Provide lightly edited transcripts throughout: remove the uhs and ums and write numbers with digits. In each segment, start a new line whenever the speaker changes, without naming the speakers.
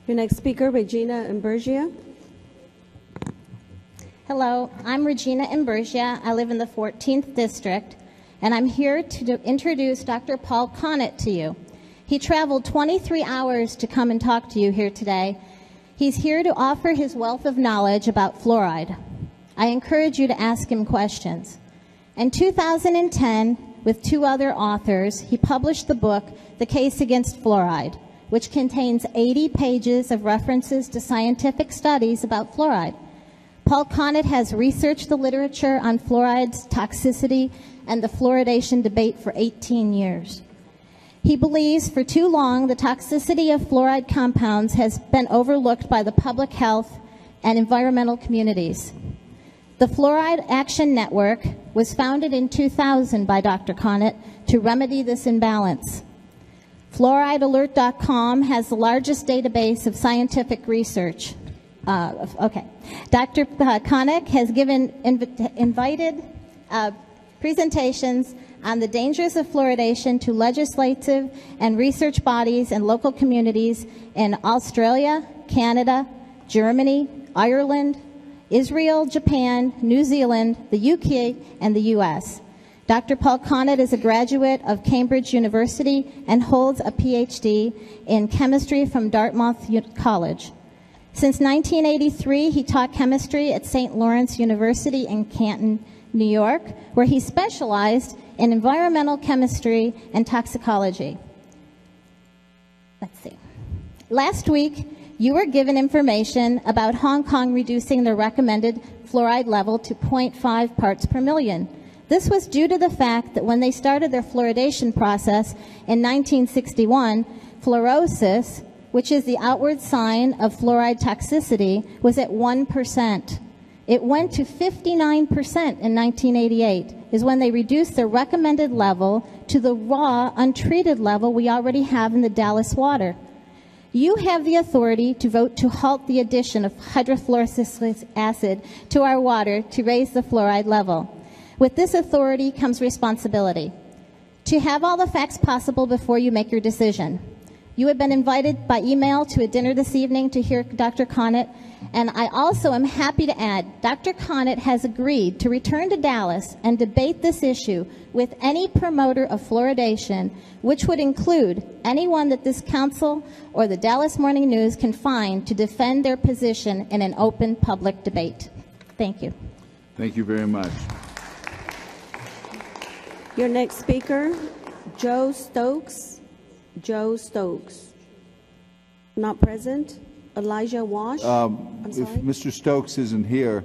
Your next speaker, Regina Imburgia.
Hello, I'm Regina Imburgia. I live in the 14th District, and I'm here to introduce Dr. Paul Connett to you. He traveled 23 hours to come and talk to you here today. He's here to offer his wealth of knowledge about fluoride. I encourage you to ask him questions. In 2010, with two other authors, he published the book, The Case Against Fluoride, which contains 80 pages of references to scientific studies about fluoride. Paul Connett has researched the literature on fluoride's toxicity and the fluoridation debate for 18 years. He believes for too long the toxicity of fluoride compounds has been overlooked by the public health and environmental communities. The Fluoride Action Network was founded in 2000 by Dr. Connett to remedy this imbalance. FluorideAlert.com has the largest database of scientific research. Dr. Connett has given invited presentations on the dangers of fluoridation to legislative and research bodies and local communities in Australia, Canada, Germany, Ireland, Israel, Japan, New Zealand, the UK, and the US. Dr. Paul Connett is a graduate of Cambridge University and holds a PhD in chemistry from Dartmouth College. Since 1983, he taught chemistry at St. Lawrence University in Canton, New York, where he specialized in environmental chemistry and toxicology. Let's see. Last week, you were given information about Hong Kong reducing their recommended fluoride level to 0.5 parts per million. This was due to the fact that when they started their fluoridation process in 1961, fluorosis, which is the outward sign of fluoride toxicity, was at 1%. It went to 59% in 1988, is when they reduced their recommended level to the raw, untreated level we already have in the Dallas water. You have the authority to vote to halt the addition of hydrofluoric acid to our water to raise the fluoride level. With this authority comes responsibility to have all the facts possible before you make your decision. You have been invited by email to a dinner this evening to hear Dr. Connett, and I also am happy to add Dr. Connett has agreed to return to Dallas and debate this issue with any promoter of fluoridation, which would include anyone that this council or the Dallas Morning News can find to defend their position in an open public debate. Thank you.
Thank you very much.
Your next speaker, Joe Stokes. Joe Stokes. Not present. Elijah Wash. I'm sorry.
If Mr. Stokes isn't here,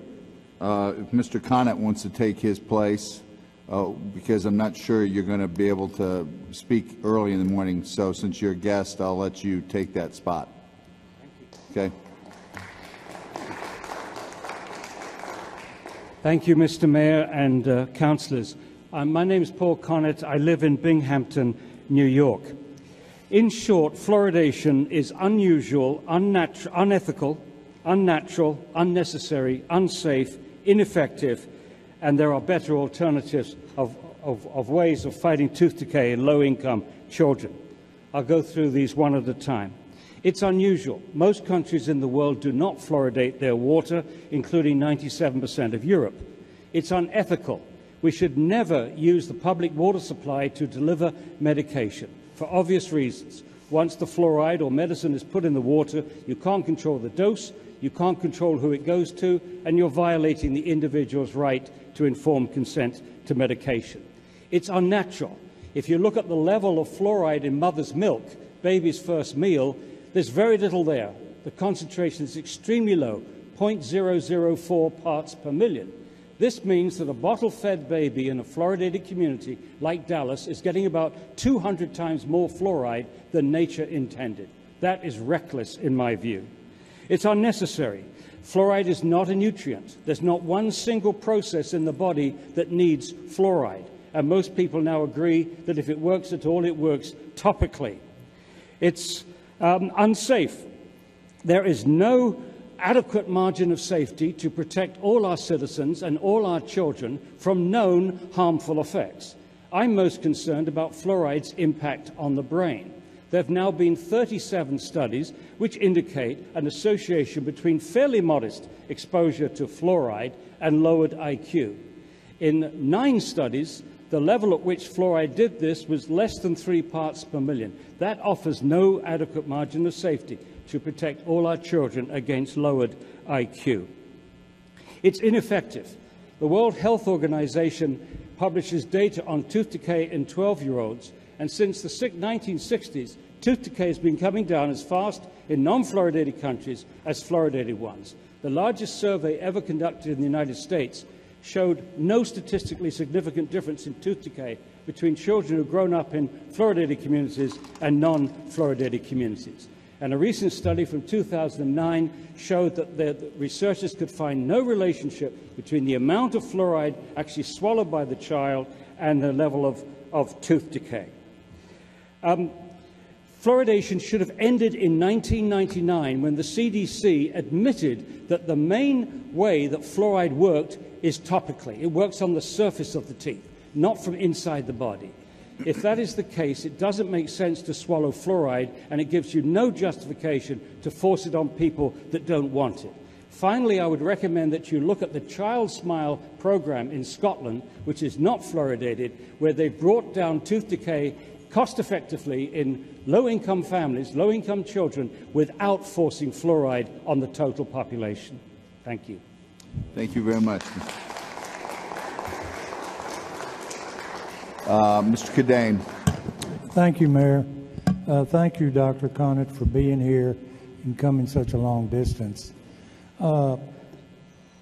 if Mr. Connett wants to take his place, because I'm not sure you're going to be able to speak early in the morning, so since you're a guest, I'll let you take that spot. Okay.
Thank you, Mr. Mayor and councillors. My name is Paul Connett. I live in Binghamton, New York. In short, fluoridation is unusual, unethical, unnatural, unnecessary, unsafe, ineffective, and there are better alternatives of ways of fighting tooth decay in low-income children. I'll go through these one at a time. It's unusual. Most countries in the world do not fluoridate their water, including 97% of Europe. It's unethical. We should never use the public water supply to deliver medication, for obvious reasons. Once the fluoride or medicine is put in the water, you can't control the dose, you can't control who it goes to, and you're violating the individual's right to informed consent to medication. It's unnatural. If you look at the level of fluoride in mother's milk, baby's first meal, there's very little there. The concentration is extremely low, 0.004 parts per million. This means that a bottle-fed baby in a fluoridated community like Dallas is getting about 200 times more fluoride than nature intended. That is reckless in my view. It's unnecessary. Fluoride is not a nutrient. There's not one single process in the body that needs fluoride. And most people now agree that if it works at all, it works topically. It's unsafe. There is no adequate margin of safety to protect all our citizens and all our children from known harmful effects. I'm most concerned about fluoride's impact on the brain. There have now been 37 studies which indicate an association between fairly modest exposure to fluoride and lowered IQ. In 9 studies, the level at which fluoride did this was less than 3 parts per million. That offers no adequate margin of safety to protect all our children against lowered IQ. It's ineffective. The World Health Organization publishes data on tooth decay in 12-year-olds, and since the 1960s, tooth decay has been coming down as fast in non-fluoridated countries as fluoridated ones. The largest survey ever conducted in the United States showed no statistically significant difference in tooth decay between children who have grown up in fluoridated communities and non-fluoridated communities. And a recent study from 2009 showed that the researchers could find no relationship between the amount of fluoride actually swallowed by the child and the level of tooth decay. Fluoridation should have ended in 1999 when the CDC admitted that the main way that fluoride worked is topically. It works on the surface of the teeth, not from inside the body. If that is the case, it doesn't make sense to swallow fluoride, and it gives you no justification to force it on people that don't want it. Finally, I would recommend that you look at the Child Smile program in Scotland, which is not fluoridated, where they've brought down tooth decay cost-effectively in low-income families, low-income children, without forcing fluoride on the total population. Thank you.
Thank you very much. Mr. Connett.
Thank you, Mayor. Thank you, Dr. Connett, for being here and coming such a long distance. Let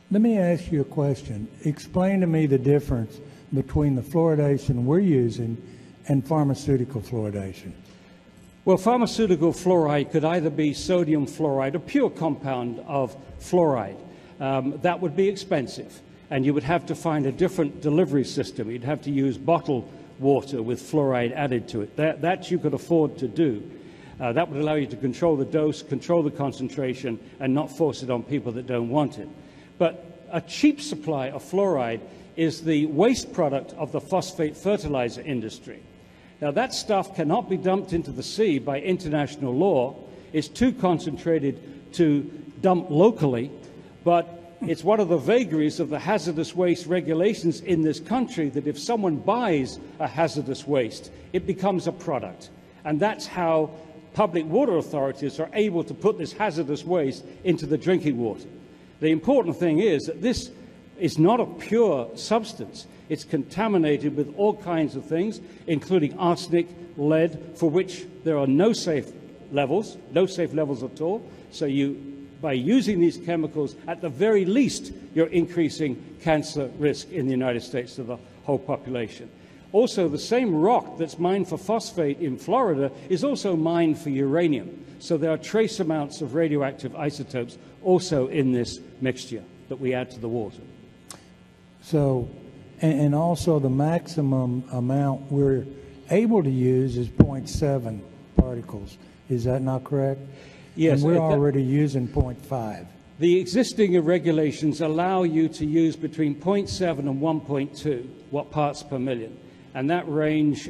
me ask you a question. Explain to me the difference between the fluoridation we're using and pharmaceutical fluoridation.
Well, pharmaceutical fluoride could either be sodium fluoride, a pure compound of fluoride. That would be expensive, and you would have to find a different delivery system. You'd have to use bottled water with fluoride added to it. That you could afford to do. That would allow you to control the dose, control the concentration, and not force it on people that don't want it. But a cheap supply of fluoride is the waste product of the phosphate fertilizer industry. Now, that stuff cannot be dumped into the sea by international law. It's too concentrated to dump locally, but it's one of the vagaries of the hazardous waste regulations in this country that if someone buys a hazardous waste, it becomes a product. And that's how public water authorities are able to put this hazardous waste into the drinking water. The important thing is that this is not a pure substance. It's contaminated with all kinds of things, including arsenic, lead, for which there are no safe levels at all. So by using these chemicals, at the very least, you're increasing cancer risk in the United States to the whole population. Also, the same rock that's mined for phosphate in Florida is also mined for uranium. So there are trace amounts of radioactive isotopes also in this mixture that we add to the water.
So, and also the maximum amount we're able to use is 0.7 particles. Is that not correct?
Yes.
And we're already using 0.5. The
existing regulations allow you to use between 0.7 and 1.2 watt parts per million. And that range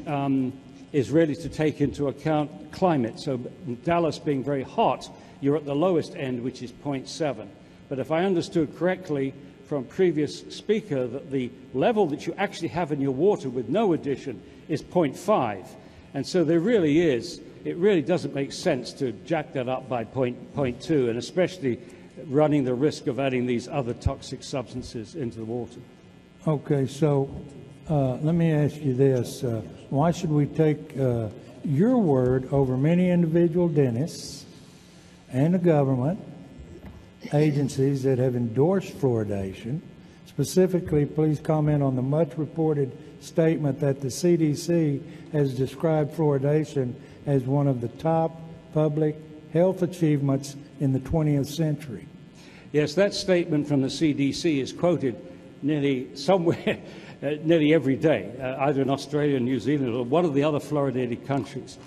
is really to take into account climate. So Dallas being very hot, you're at the lowest end, which is 0.7. But if I understood correctly from previous speaker, that the level that you actually have in your water with no addition is 0.5. And so there really is, it really doesn't make sense to jack that up by 0.2, and especially running the risk of adding these other toxic substances into the water.
Okay, so let me ask you this. Why should we take your word over many individual dentists and the government agencies that have endorsed fluoridation? Specifically, please comment on the much-reported statement that the CDC has described fluoridation as one of the top public health achievements in the 20th century.
Yes, that statement from the CDC is quoted nearly somewhere, nearly every day, either in Australia, New Zealand, or one of the other fluoridated countries.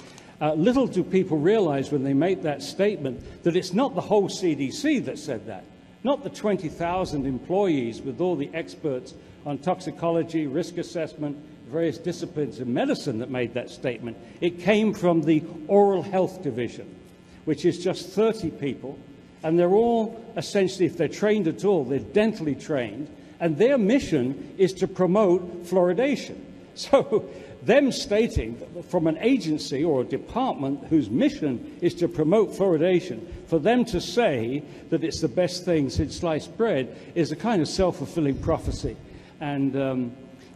Little do people realize when they make that statement that it's not the whole CDC that said that, not the 20,000 employees with all the experts on toxicology, risk assessment, various disciplines in medicine that made that statement. It came from the Oral Health Division, which is just 30 people, and they're all essentially, if they're trained at all, they're dentally trained, and their mission is to promote fluoridation. So them stating from an agency or a department whose mission is to promote fluoridation, for them to say that it's the best thing since sliced bread is a kind of self-fulfilling prophecy. And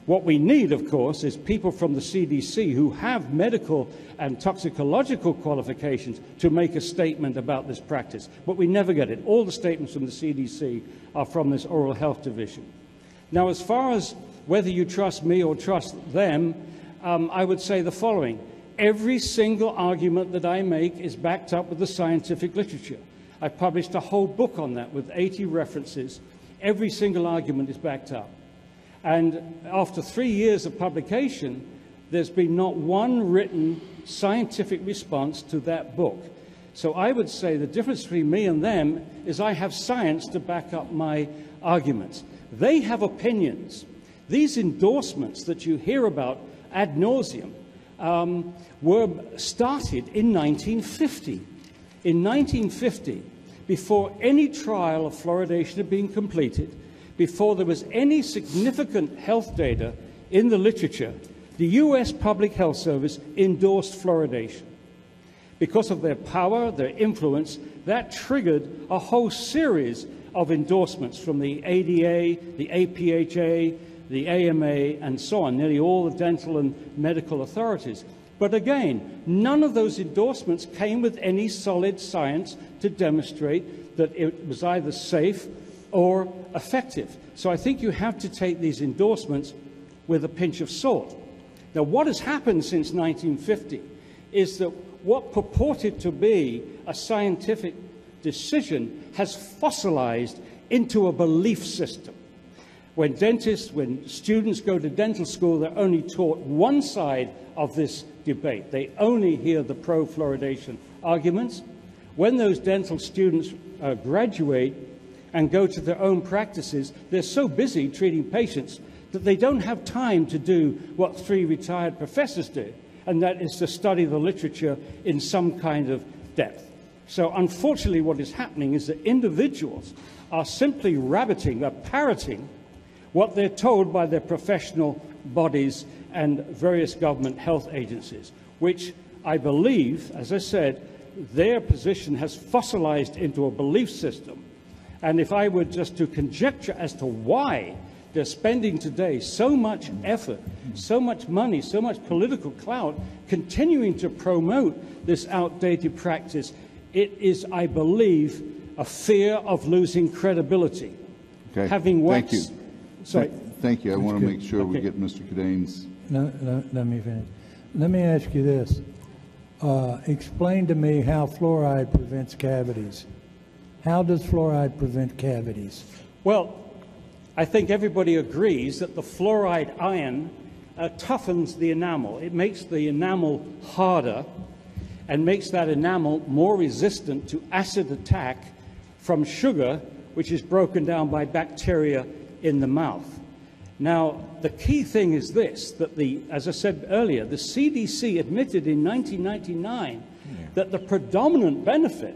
what we need, of course, is people from the CDC who have medical and toxicological qualifications to make a statement about this practice. But we never get it. All the statements from the CDC are from this Oral Health Division. Now, as far as whether you trust me or trust them, I would say the following. Every single argument that I make is backed up with the scientific literature. I published a whole book on that with 80 references. Every single argument is backed up. And after 3 years of publication, there's been not one written scientific response to that book. So I would say the difference between me and them is I have science to back up my arguments. They have opinions. These endorsements that you hear about ad nauseum were started in 1950. In 1950, before any trial of fluoridation had been completed, before there was any significant health data in the literature, the U.S. Public Health Service endorsed fluoridation. Because of their power, their influence, that triggered a whole series of endorsements from the ADA, the APHA, the AMA, and so on, nearly all the dental and medical authorities. But again, none of those endorsements came with any solid science to demonstrate that it was either safe or effective. So I think you have to take these endorsements with a pinch of salt. Now, what has happened since 1950 is that what purported to be a scientific decision has fossilized into a belief system. When students go to dental school, they're only taught one side of this debate. They only hear the pro-fluoridation arguments. When those dental students graduate and go to their own practices, they're so busy treating patients that they don't have time to do what 3 retired professors do, and that is to study the literature in some kind of depth. So unfortunately what is happening is that individuals are simply parroting what they're told by their professional bodies and various government health agencies, which I believe, as I said, their position has fossilized into a belief system. And if I were just to conjecture as to why they're spending today so much effort, so much money, so much political clout, continuing to promote this outdated practice, it is, I believe, a fear of losing credibility.
Okay.
Having
Thank you.
Sorry.
Thank you. I want to make sure we
Okay.
get Mr. Cadane's.
Let me finish. Let me ask you this. Explain to me how fluoride prevents cavities. How does fluoride prevent cavities?
Well, I think everybody agrees that the fluoride ion toughens the enamel. It makes the enamel harder and makes that enamel more resistant to acid attack from sugar, which is broken down by bacteria in the mouth. Now, the key thing is this, that as I said earlier, the CDC admitted in 1999 that the predominant benefit,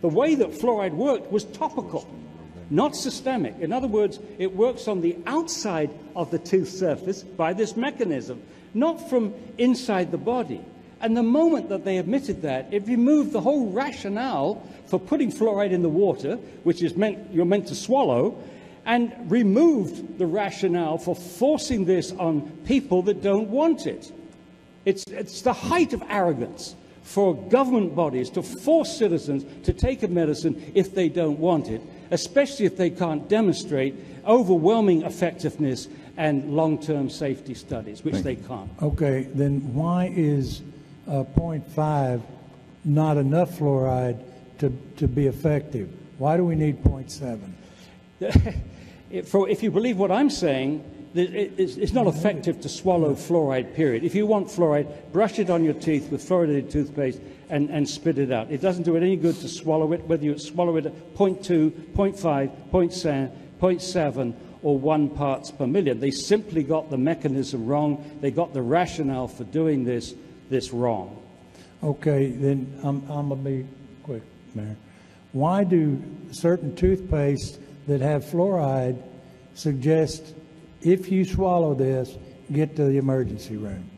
the way that fluoride worked, was topical, not systemic. In other words, it works on the outside of the tooth surface by this mechanism, not from inside the body. And the moment that they admitted that, it removed the whole rationale for putting fluoride in the water, which is you're meant to swallow, and removed the rationale for forcing this on people that don't want it. It's the height of arrogance for government bodies to force citizens to take a medicine if they don't want it, especially if they can't demonstrate overwhelming effectiveness and long-term safety studies, which they can't.
Okay, then why is 0.5 not enough fluoride to be effective? Why do we need 0.7?
If you believe what I'm saying, it's not effective to swallow fluoride, period. If you want fluoride, brush it on your teeth with fluoridated toothpaste and spit it out. It doesn't do it any good to swallow it, whether you swallow it at 0.2, 0.5, 0.7, or 1 parts per million. They simply got the mechanism wrong. They got the rationale for doing this wrong.
Okay, then I'm going to be quick, Mayor. Why do certain toothpaste that have fluoride suggest if you swallow this, get to the emergency room?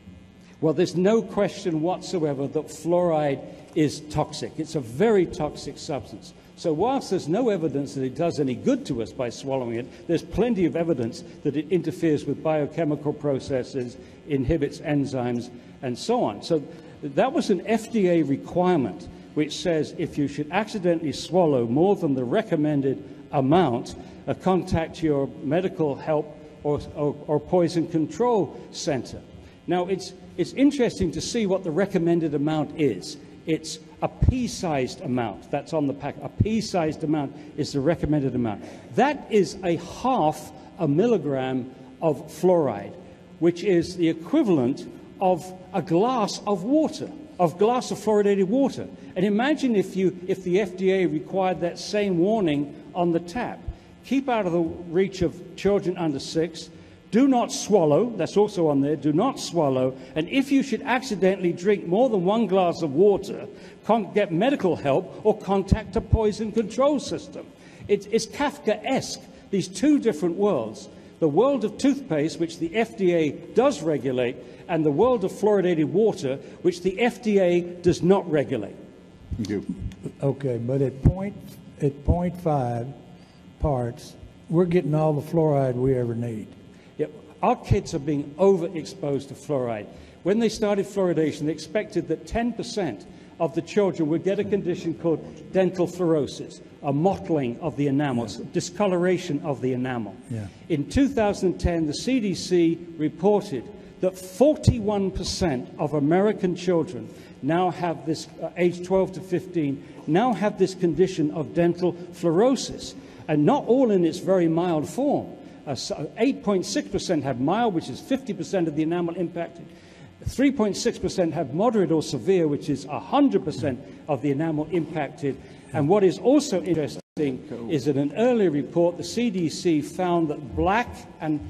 Well, there's no question whatsoever that fluoride is toxic. It's a very toxic substance. So whilst there's no evidence that it does any good to us by swallowing it, there's plenty of evidence that it interferes with biochemical processes, inhibits enzymes, and so on. So that was an FDA requirement which says if you should accidentally swallow more than the recommended amount, contact your medical help or poison control center. Now, it's interesting to see what the recommended amount is. It's a pea-sized amount. That's on the pack. A pea-sized amount is the recommended amount. That is a 0.5 milligram of fluoride, which is the equivalent of a glass of water, of fluoridated water. And imagine if the FDA required that same warning on the tap. Keep out of the reach of children under 6. Do not swallow. That's also on there. Do not swallow. And if you should accidentally drink more than 1 glass of water, get medical help or contact a poison control system. It's Kafkaesque, these two different worlds. The world of toothpaste, which the FDA does regulate, and the world of fluoridated water, which the FDA does not regulate.
Thank you.
Okay, but at 0.5 parts, we're getting all the fluoride we ever need.
Yeah, our kids are being overexposed to fluoride. When they started fluoridation, they expected that 10% of the children would get a condition called dental fluorosis, a mottling of the enamel, discoloration of the enamel.
Yeah.
In 2010, the CDC reported that 41% of American children now have this, age 12 to 15, now have this condition of dental fluorosis, and not all in its very mild form. 8.6% have mild, which is 50% of the enamel impacted. 3.6% have moderate or severe, which is 100% of the enamel impacted. And what is also interesting is that in an earlier report, the CDC found that black and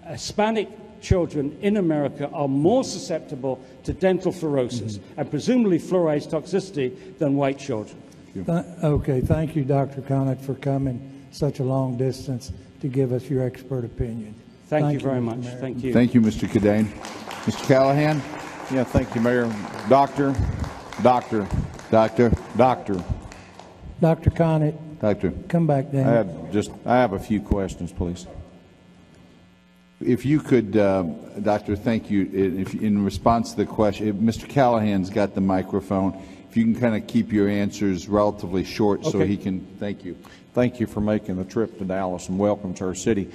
Hispanic children in America are more susceptible to dental fluorosis and presumably fluoride toxicity than white children.
Okay, thank you, Dr. Connett, for coming such a long distance to give us your expert opinion.
Thank you very much.
Mayor.
Thank you.
Thank you, Mr. Cadane. Mr. Callahan?
Yeah, thank you, Mayor. Doctor.
Dr. Connett,
Doctor.
come back down.
I have a few questions, please.
If you could, Doctor, thank you. If, in response to the question, Mr. Callahan's got the microphone. If you can kind of keep your answers relatively short so he can, thank you.
Thank you for making the trip to Dallas and welcome to our city.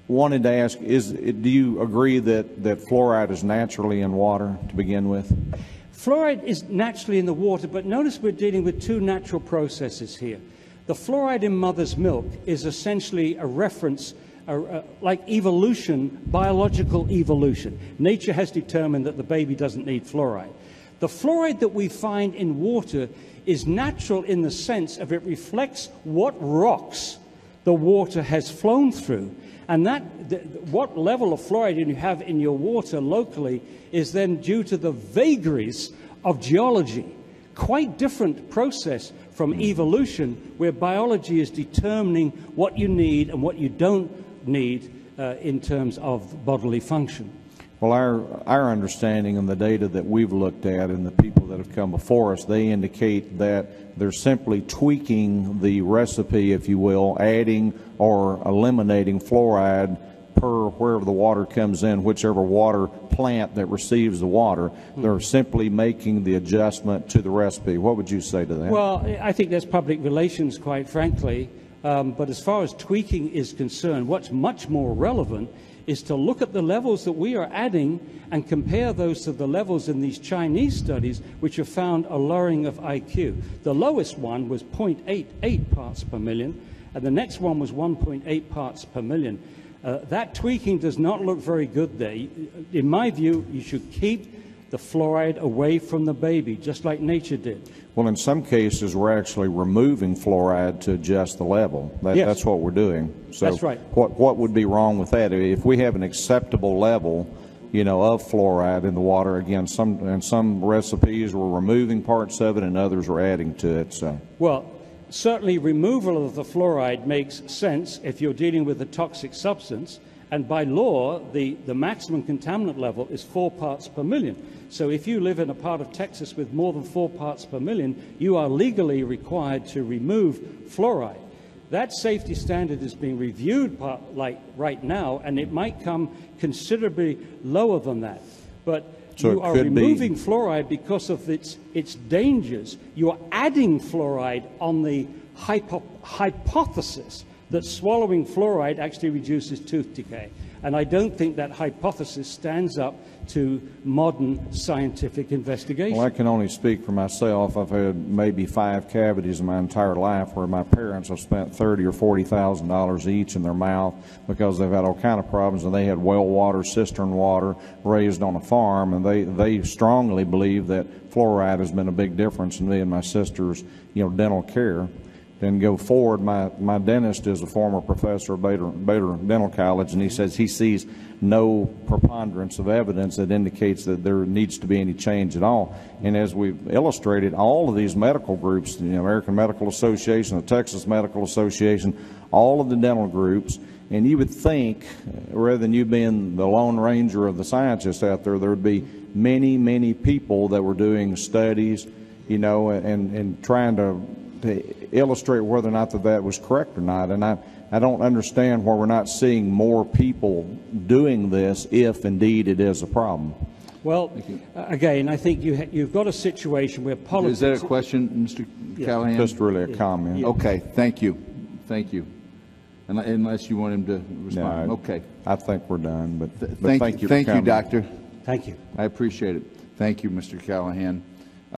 Wanted to ask, do you agree that fluoride is naturally in water to begin with?
Fluoride is naturally in the water, but notice we're dealing with two natural processes here. The fluoride in mother's milk is essentially a reference, like evolution, biological evolution. Nature has determined that the baby doesn't need fluoride. The fluoride that we find in water is natural in the sense of it reflects what rocks the water has flown through. And what level of fluoride you have in your water locally is then due to the vagaries of geology. Quite different process from evolution, where biology is determining what you need and what you don't need in terms of bodily function.
Well, our understanding and the data that we've looked at and the people that have come before us, they indicate that they're simply tweaking the recipe, if you will, adding or eliminating fluoride per wherever the water comes in, whichever water plant that receives the water. They're simply making the adjustment to the recipe. What would you say to that?
Well, I think that's public relations, quite frankly. But as far as tweaking is concerned, what's much more relevant is to look at the levels that we are adding and compare those to the levels in these Chinese studies, which have found a lowering of IQ. The lowest one was 0.88 parts per million, and the next one was 1.8 parts per million. That tweaking does not look very good there. In my view, you should keep the fluoride away from the baby, just like nature did.
Well, in some cases, we're actually removing fluoride to adjust the level.
Yes.
That's what we're doing. So
That's right.
What would be wrong with that? If we have an acceptable level, you know, of fluoride in the water, again, in some recipes we're removing parts of it and others are adding to it. So.
Well, certainly removal of the fluoride makes sense if you're dealing with a toxic substance. And by law, the maximum contaminant level is 4 parts per million. So if you live in a part of Texas with more than 4 parts per million, you are legally required to remove fluoride. That safety standard is being reviewed right now, and it might come considerably lower than that. But
so
you are removing fluoride because of its dangers. You are adding fluoride on the hypothesis that swallowing fluoride actually reduces tooth decay. And I don't think that hypothesis stands up to modern scientific investigation.
Well, I can only speak for myself. I've had maybe 5 cavities in my entire life where my parents have spent $30,000 or $40,000 each in their mouth because they've had all kind of problems, and they had well water, cistern water, raised on a farm, and they strongly believe that fluoride has been a big difference in me and my sister's, you know, dental care. Then go forward, my dentist is a former professor of Bader Dental College, and he says he sees no preponderance of evidence that indicates that there needs to be any change at all. And as we've illustrated, all of these medical groups, the American Medical Association, the Texas Medical Association, all of the dental groups, and you would think, rather than you being the lone ranger of the scientists out there, there would be many, many people that were doing studies, you know, and trying to illustrate whether or not that was correct or not. And I don't understand why we're not seeing more people doing this if indeed it is a problem.
Well, again, I think you've got a situation where politics...
Is that a question, Mr. Callahan?
Just really a comment.
Yeah.
Okay, thank you. Thank you. Unless you want him to respond.
No,
okay.
I think we're done, but
Thank you,
for coming.
Doctor.
Thank you.
I appreciate it. Thank you, Mr. Callahan.